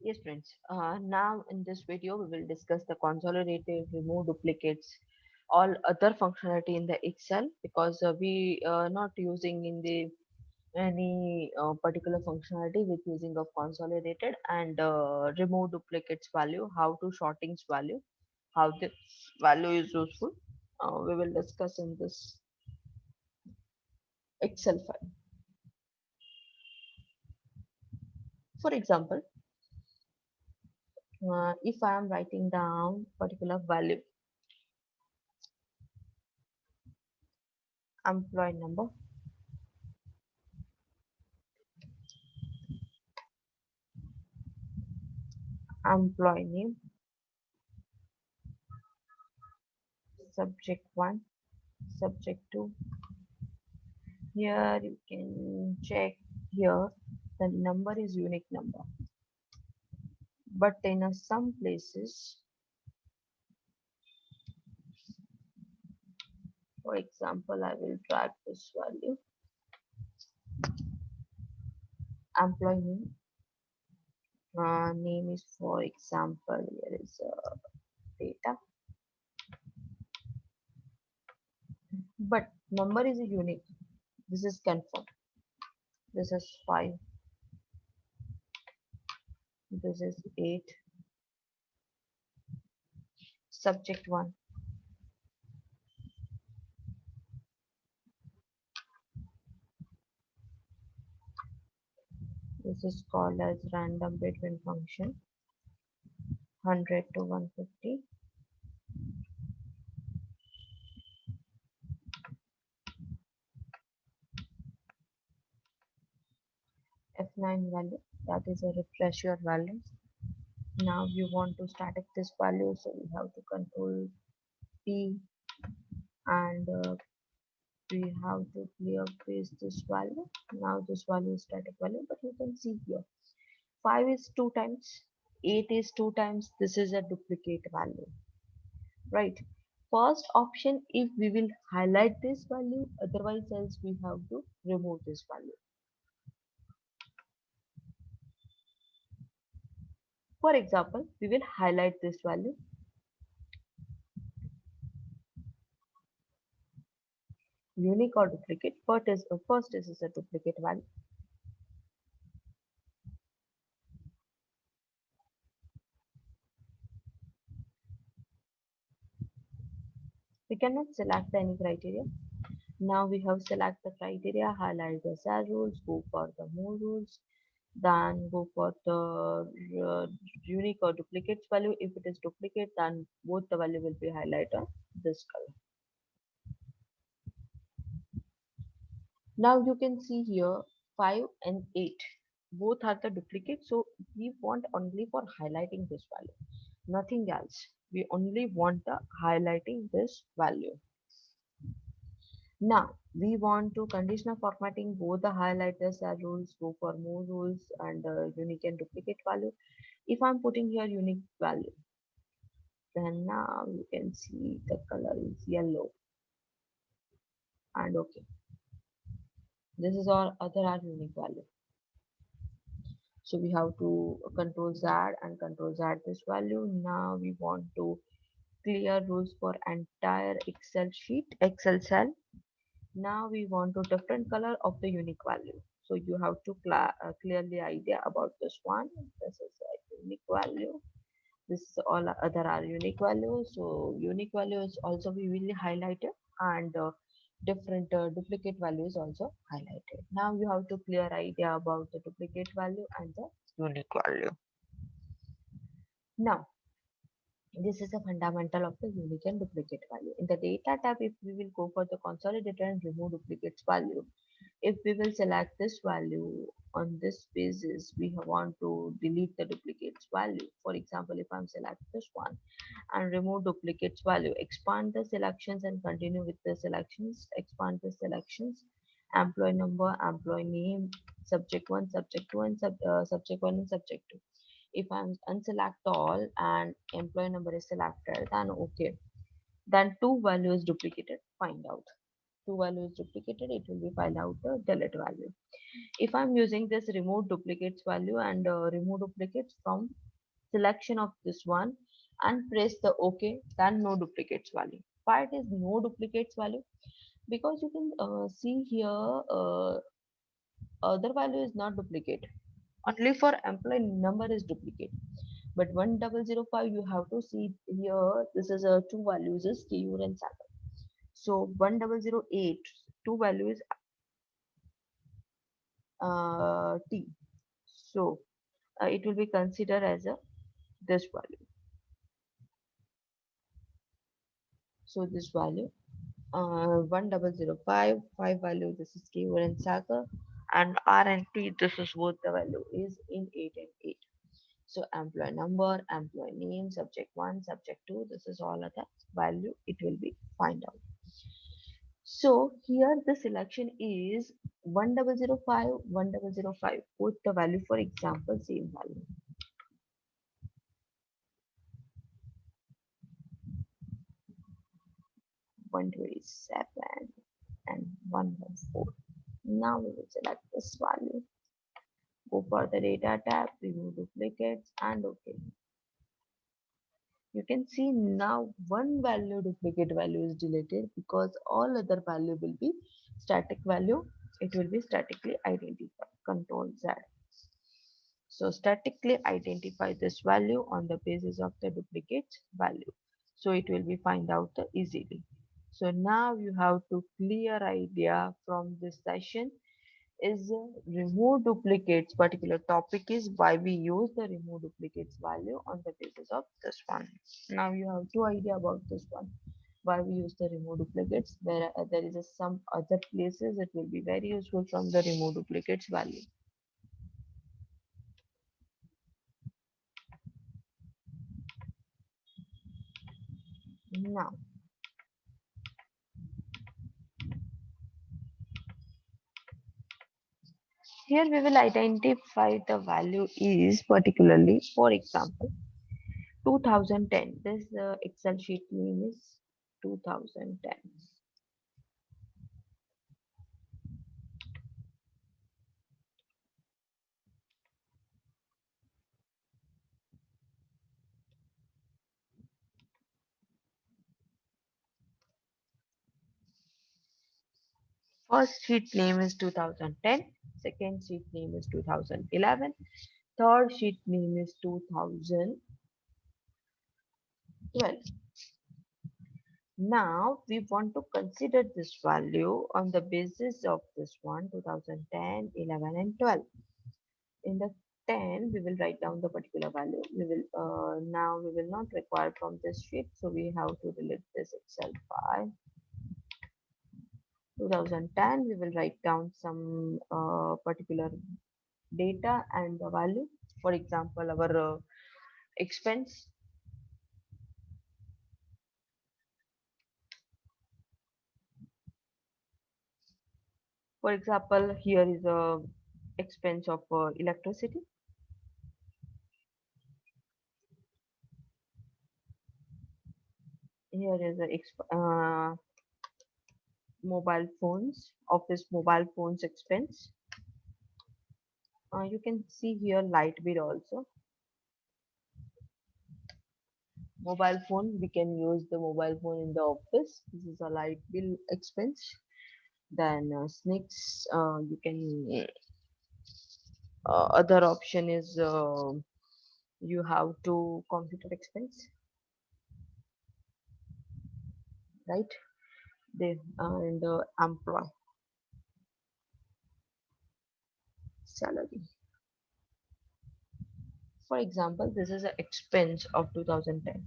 Yes, friends. Now in this video, we will discuss the consolidated, remove duplicates, all other functionality in the Excel because we not using in the any particular functionality with using of consolidated and remove duplicates value, how to shortings value, how this value is useful. We will discuss in this Excel file. For example, if I am writing down particular value, employee number, employee name, subject 1, subject 2. Here you can check here the number is unique number, but in some places, for example, I will drag this value, employee name. Name is, for example, here is data, but number is a unique. This is confirmed. This is 5. This is 8. Subject 1. This is called as random between function 100 to 150. F9 value, that is a refresh your values. Now you want to static this value, so we have to control P and we have to clear paste this value. Now this value is static value, but you can see here 5 is 2 times, 8 is 2 times. This is a duplicate value, right? First option, if we will highlight this value, otherwise else we have to remove this value. For example, we will highlight this value, unique or duplicate. First is a duplicate value. We cannot select any criteria. Now we have select the criteria, highlight the cell rules, go for the more rules, then go for the unique or duplicate value. If it is duplicate, then both the value will be highlighted on this color. Now you can see here 5 and 8. Both are the duplicate, so we want only for highlighting this value, nothing else. We only want the highlighting this value. Now we want to conditional formatting both the highlighters as rules, go for more rules and unique and duplicate value. If I'm putting here unique value, then now you can see the color is yellow and okay. This is all other are unique value. So we have to control Z and control Z this value. Now we want to clear rules for entire Excel sheet, Excel cell. Now we want to different color of the unique value. So you have to clearly idea about this one. This is a unique value. This is all other are unique values. So unique value is also we will highlight it and different duplicate values also highlighted. Now you have to clear idea about the duplicate value and the unique value. Now this is a fundamental of the unique and duplicate value. In the data tab, if we will go for the consolidated and remove duplicates value, if we will select this value on this basis, we want to delete the duplicates value. For example, if I'm select this one and remove duplicates value, expand the selections and continue with the selections, expand the selections, employee number, employee name, subject 1, subject 2 and subject 1 and subject 2. If I'm unselect all and employee number is selected, then okay, then two values duplicated, find out. two values duplicated, it will be find out the delete value. If I'm using this remove duplicates value and remove duplicates from selection of this one and press the OK, then no duplicates value. Why it is no duplicates value? Because you can see here other value is not duplicate. Only for employee number is duplicate. But 1005 you have to see here. This is two values is KU and SATA. So 1008 two values T. So it will be considered as a this value. So this value 1005 5 value, this is keyword and Saga, and R and T, this is what the value is in 8 and 8. So employee number, employee name, subject 1, subject 2, this is all other value it will be find out. So here the selection is 1005 1005, put the value, for example same value 127 and 114. Now we will select this value, go for the data tab, remove duplicates and OK. You can see now one value duplicate value is deleted because all other value will be static value. It will be statically identified. Control Z. So statically identify this value on the basis of the duplicate value. So it will be find out easily. So now you have to clear idea from this session is remove duplicates. Particular topic is why we use the remove duplicates value on the basis of this one. Now you have two idea about this one, why we use the remove duplicates, where there is some other places it will be very useful from the remove duplicates value. Now here we will identify the value is particularly, for example 2010. This Excel sheet name is 2010. First sheet name is 2010, second sheet name is 2011, third sheet name is 2012. Now we want to consider this value on the basis of this one 2010, 11 and 12. In the 10 we will write down the particular value. We will now we will not require from this sheet, so we have to delete this Excel file. 2010 we will write down some particular data and the value, for example our expense, for example here is a expense of electricity, here is a mobile phones, office mobile phones expense. You can see here light bill also, mobile phone, we can use the mobile phone in the office, this is a light bill expense. Then snakes, you can other option is you have to computer expense, right? They and employee salary, for example this is an expense of 2010.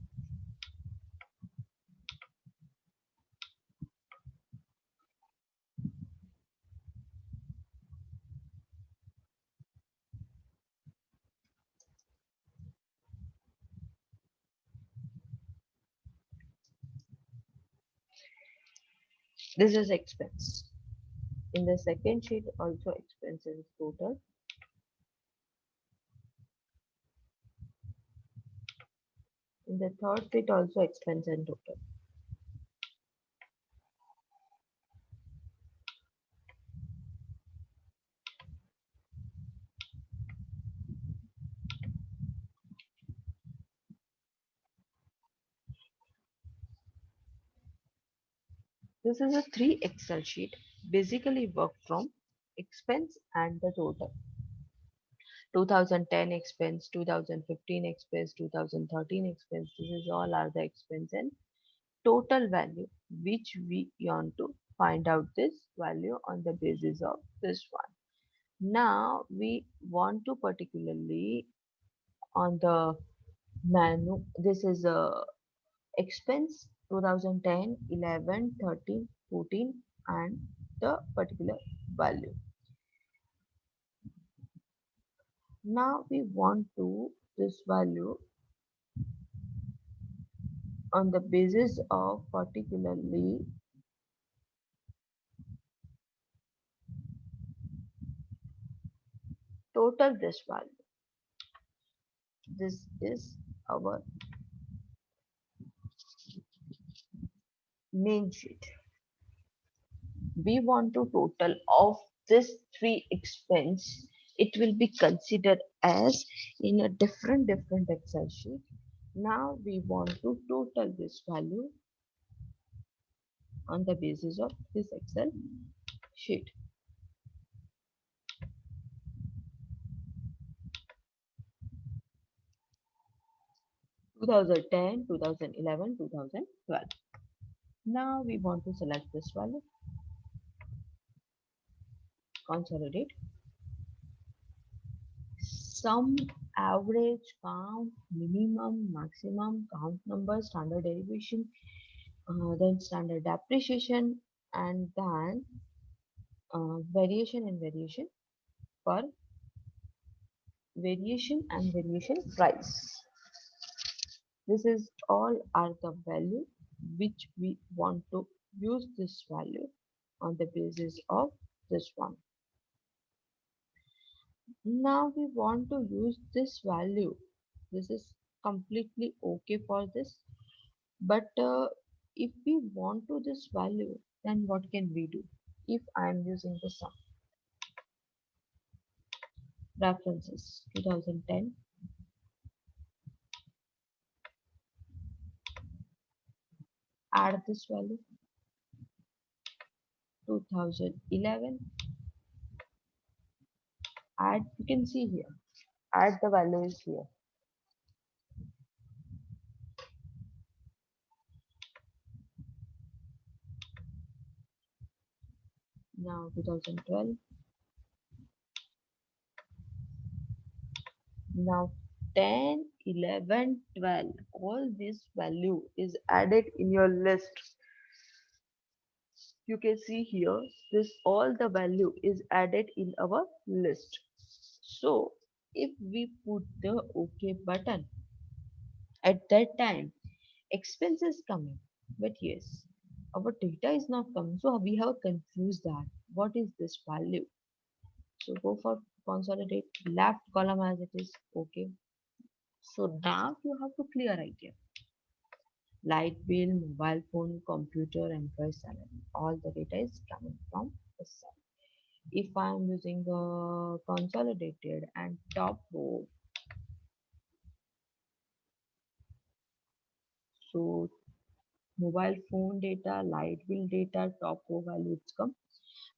This is expense. In the second sheet also expenses total. In the third sheet also expense and total. This is a three Excel sheet basically work from expense and the total. 2010 expense, 2015 expense, 2013 expense. This is all are the expense and total value which we want to find out this value on the basis of this one. Now we want to particularly on the menu. This is a expense 2010, 11, 13, 14 and the particular value. Now we want to this value on the basis of particularly total this value. This is our main sheet. We want to total of this three expense. It will be considered as in a different Excel sheet. Now we want to total this value on the basis of this Excel sheet. 2010, 2011, 2012. Now we want to select this value, consolidate, sum, average, count, minimum, maximum, count number, standard derivation, then standard depreciation, and then variation and variation per variation and variation price. This is all are the value which we want to use this value on the basis of this one. Now we want to use this value. This is completely okay for this. But if we want to this value, then what can we do? If I am using the sum references 2010, add this value 2011, add, you can see here, add the value is here. Now 2012, now 10, 11, 12, all this value is added in your list. You can see here this all the value is added in our list. So if we put the OK button at that time, expenses coming, but yes, our data is not coming, so we have confused that what is this value. So go for consolidate, left column as it is. Okay, so now you have to clear idea. Light bill, mobile phone, computer, employee salary, all the data is coming from this side. If I am using the consolidated and top row, so mobile phone data, light bill data, top row values come.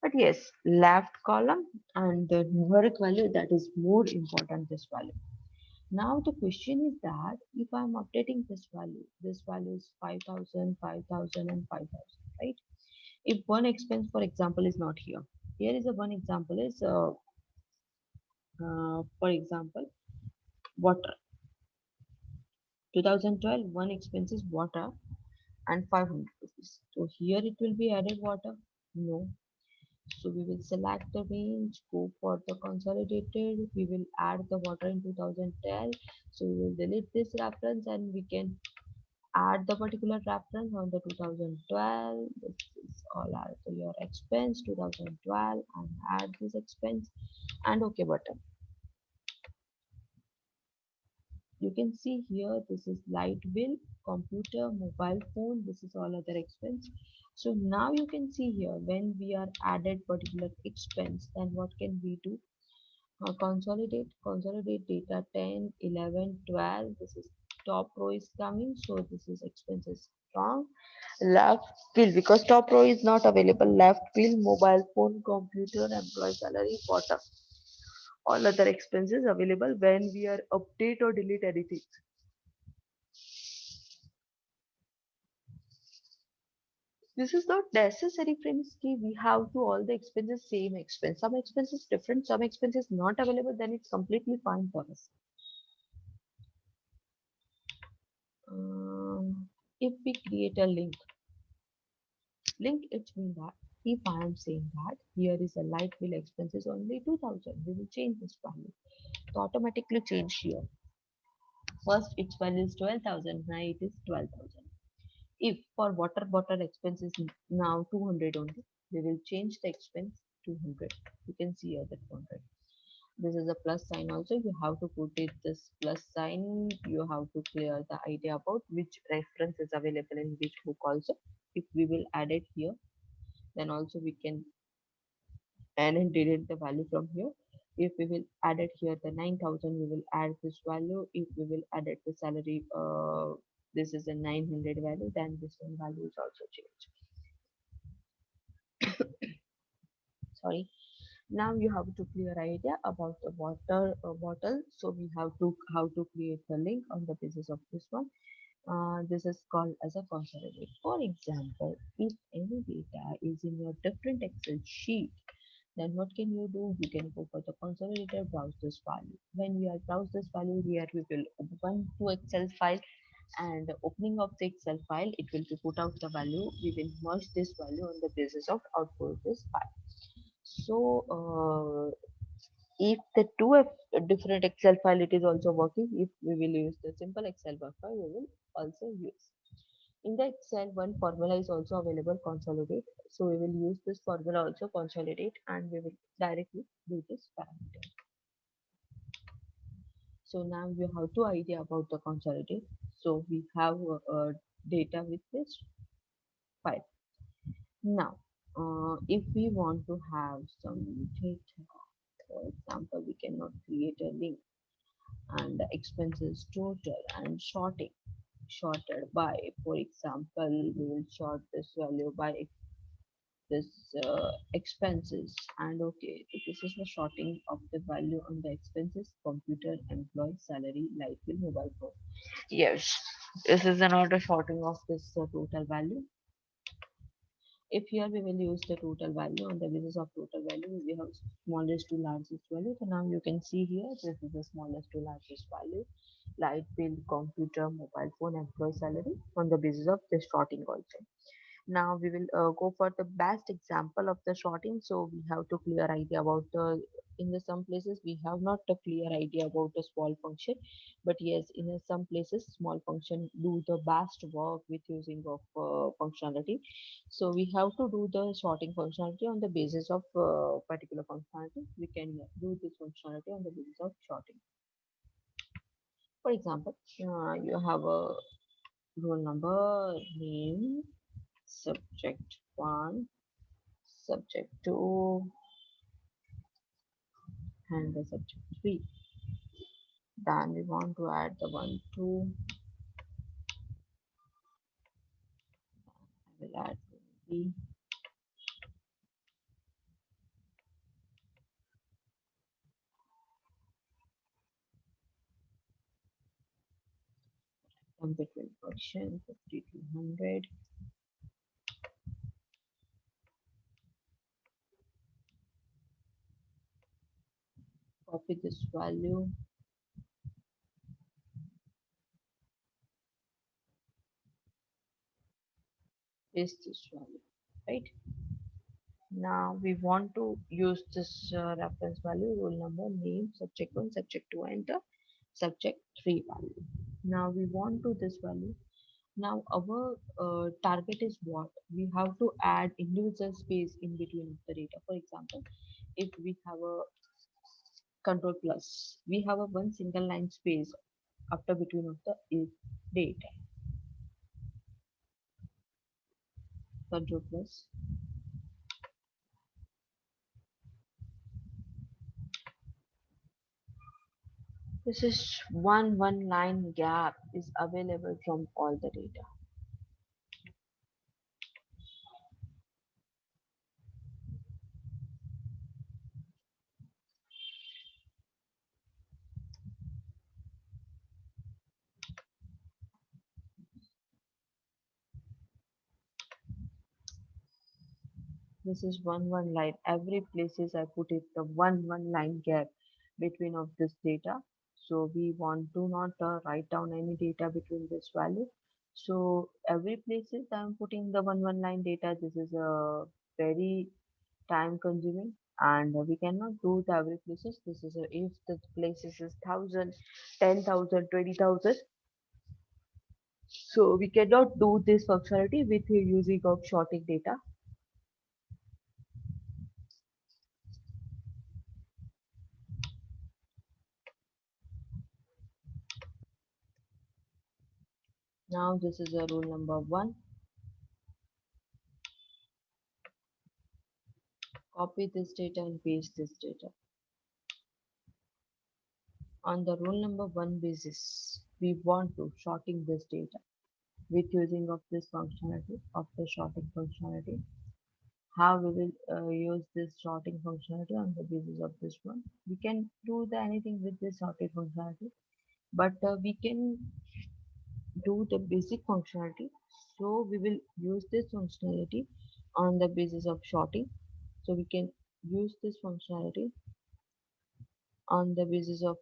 But yes, left column and the numeric value, that is more important, this value. Now the question is that if I am updating this value is 5,000, 5,000 and 5,000, right? If one expense, for example, is not here, here is a one example is, for example, water. 2012, one expense is water and 500 rupees. So here it will be added water? No. So we will select the range, go for the consolidated, we will add the water in 2010. So we will delete this reference and we can add the particular reference on the 2012. This is all are your expense 2012 and add this expense and OK button. You can see here this is light bill, computer, mobile phone, this is all other expense. So now you can see here when we are added particular expense, then what can we do? Consolidate data 10, 11, 12. This is top row is coming, so this is expenses strong. Left field, because top row is not available. Left field, mobile phone, computer, employee salary, bottom. All other expenses available when we are update or delete anything. This is not necessary, friends. Ki we have to all the expenses same expense. Some expenses different, some expenses not available. Then it's completely fine for us. If we create a link it means that if I am saying that here is a light bill expenses only 2000, we will change this value. So automatically change here. First its value is 12,000, now it is 12,000. If for water bottle expenses now 200 only, we will change the expense 200. You can see here that 200. This is a plus sign also. You have to put it this plus sign. You have to clear the idea about which reference is available in which book also. If we will add it here, then also we can add and delete the value from here. If we will add it here the 9,000, we will add this value. If we will add it the salary, this is a 900 value, then this one value is also changed. Sorry. Now you have to clear idea about the water bottle. So we have to how to create the link on the basis of this one. This is called as a consolidate. For example, if any data is in your different Excel sheet, then what can you do? You can go for the consolidated, browse this value. When we are browse this value here, we will open to Excel file, and opening of the Excel file, it will be put out the value. We will merge this value on the basis of output this file. So if the different Excel file it is also working, if we will use the simple Excel file, we will also use. In the Excel, one formula is also available, consolidate. So we will use this formula also, consolidate, and we will directly do this parameter. So now you have two idea about the consolidate. So we have data with this file. Now, if we want to have some data, for example, we cannot create a link and the expenses total and sorted by, for example, we will sort this value by this expenses, and okay, so this is the sorting of the value on the expenses, computer, employee salary, light bill, mobile phone. Yes, this is another sorting of this total value. If here we will use the total value, on the basis of total value we have smallest to largest value. So now you can see here this is the smallest to largest value, light bill, computer, mobile phone, employee salary, on the basis of this sorting also. Now we will go for the best example of the sorting. So we have to clear idea about the, in the some places we have not a clear idea about the small function, but yes, in some places small function do the best work with using of functionality. So we have to do the sorting functionality on the basis of particular functionality. We can do this functionality on the basis of sorting. For example, you have a roll number, name, subject 1, subject 2, and the subject 3. Then we want to add the 1 2. I will add 3. From between function 50 to 100. Copy this value, paste this value, right? Now we want to use this reference value, roll number, name, subject 1, subject 2, and the subject 3 value. Now we want to this value. Now our target is what? We have to add individual space in between of the data. For example, if we have a control plus, we have a one single line space after between of the is data. Control plus. This is one line gap is available from all the data. This is one line. Every places I put it the one line gap between of this data. So we want to not write down any data between this value. So every places I'm putting the one line data. This is a very time consuming, and we cannot do the every places. This is a, if the places is 1,000, 10,000, 20,000. So we cannot do this functionality with using of sorting data. Now this is a rule number one. Copy this data and paste this data. On the rule number one basis, we want to sorting this data with using of this functionality of the sorting functionality. How we will use this sorting functionality on the basis of this one. We can do the anything with this sorting functionality, but we can do the basic functionality. So we will use this functionality on the basis of sorting. So we can use this functionality on the basis of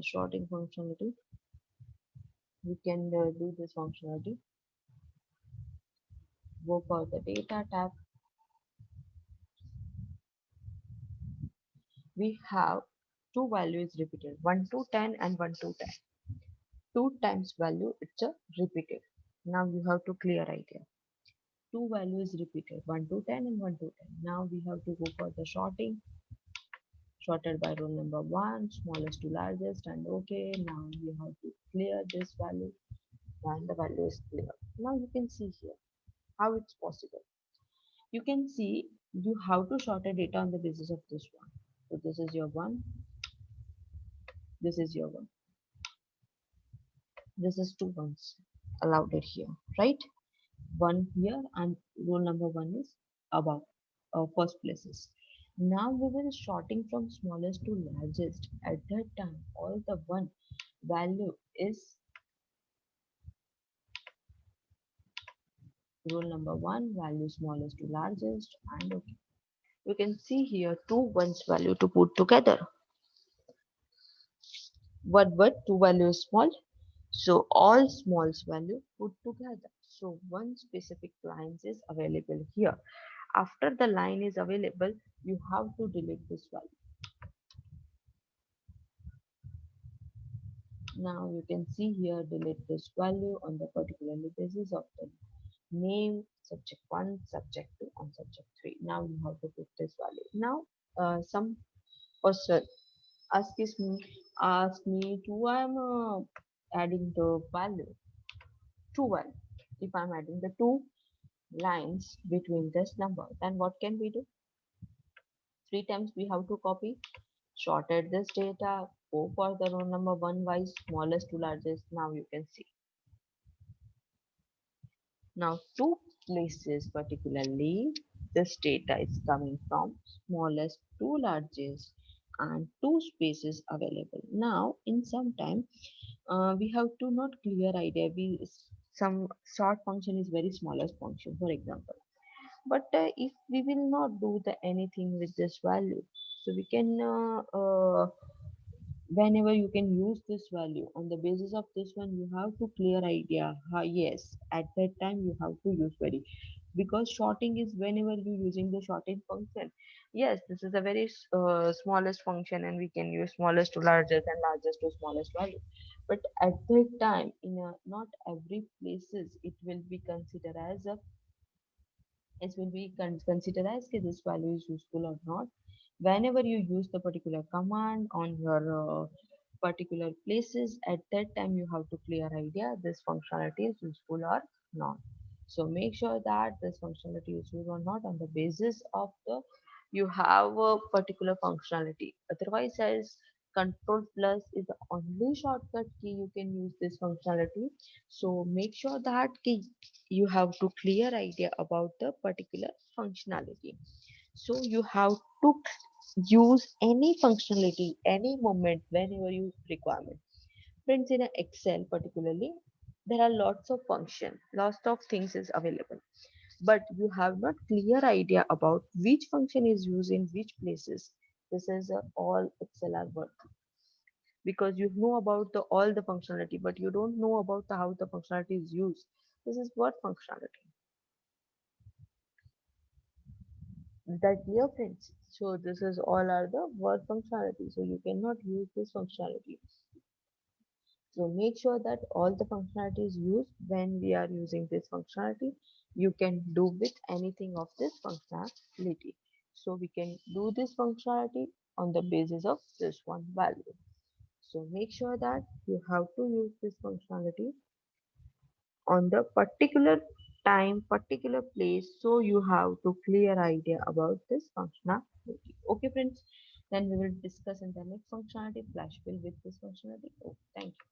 sorting functionality. We can do this functionality. Go for the data tab. We have two values repeated, 1 to 10 and 1 to 10. Two times value, it's a repeated. Now you have to clear idea. Two values repeated, 1 to 10 and 1 to 10. Now we have to go for the sorting. Sorted by row number 1, smallest to largest, and okay. Now you have to clear this value, and the value is clear. Now you can see here how it's possible. You can see you have to sort a data on the basis of this one. So this is your one, this is your one, this is two ones allowed it here, right? One here and row number one is above first places. Now we will sorting from smallest to largest. At that time, all the one value is row number one, value smallest to largest, and okay. You can see here two ones value to put together. What two values small? So all smalls value put together. So one specific line is available here. After the line is available, you have to delete this value. Now you can see here delete this value on the particular basis of the name, subject 1, subject 2 and subject 3. Now you have to put this value. Now some person ask me to I'm adding the value to 1. If I'm adding the two lines between this number, then what can we do? Three times we have to copy, sorted this data, go for the row number one wise, smallest to largest. Now you can see. Now two places particularly, this data is coming from smallest to largest and two spaces available. Now in some time we have to not clear idea. Some sort function is very smallest function, for example. But if we will not do the anything with this value, so we can whenever you can use this value on the basis of this one, you have to clear idea yes, at that time you have to use very, because sorting is whenever you using the sorting function. Yes, this is a very smallest function and we can use smallest to largest and largest to smallest value. But at that time in a, not every places it will be considered as a, it will be considered as okay, this value is useful or not. Whenever you use the particular command on your particular places, at that time you have to clear idea this functionality is useful or not. So make sure that this functionality is useful or not on the basis of the you have a particular functionality. Otherwise, as control plus is the only shortcut key you can use this functionality. So make sure that key you have to clear idea about the particular functionality. So you have to use any functionality any moment whenever you requirement. Friends, in a Excel particularly, there are lots of function, lots of things is available. but you have not clear idea about which function is used in which places. This is all XLR work, because you know about the all the functionality, but you don't know about how the functionality is used. This is what functionality. Is that clear, friends? So this is all are the word functionality. So you cannot use this functionality. So make sure that all the functionality is used when we are using this functionality. You can do with anything of this functionality. So we can do this functionality on the basis of this one value. So make sure that you have to use this functionality on the particular time, particular place. So you have to clear idea about this functionality. Okay, friends. Then we will discuss in the next functionality, flash fill with this functionality. Oh, thank you.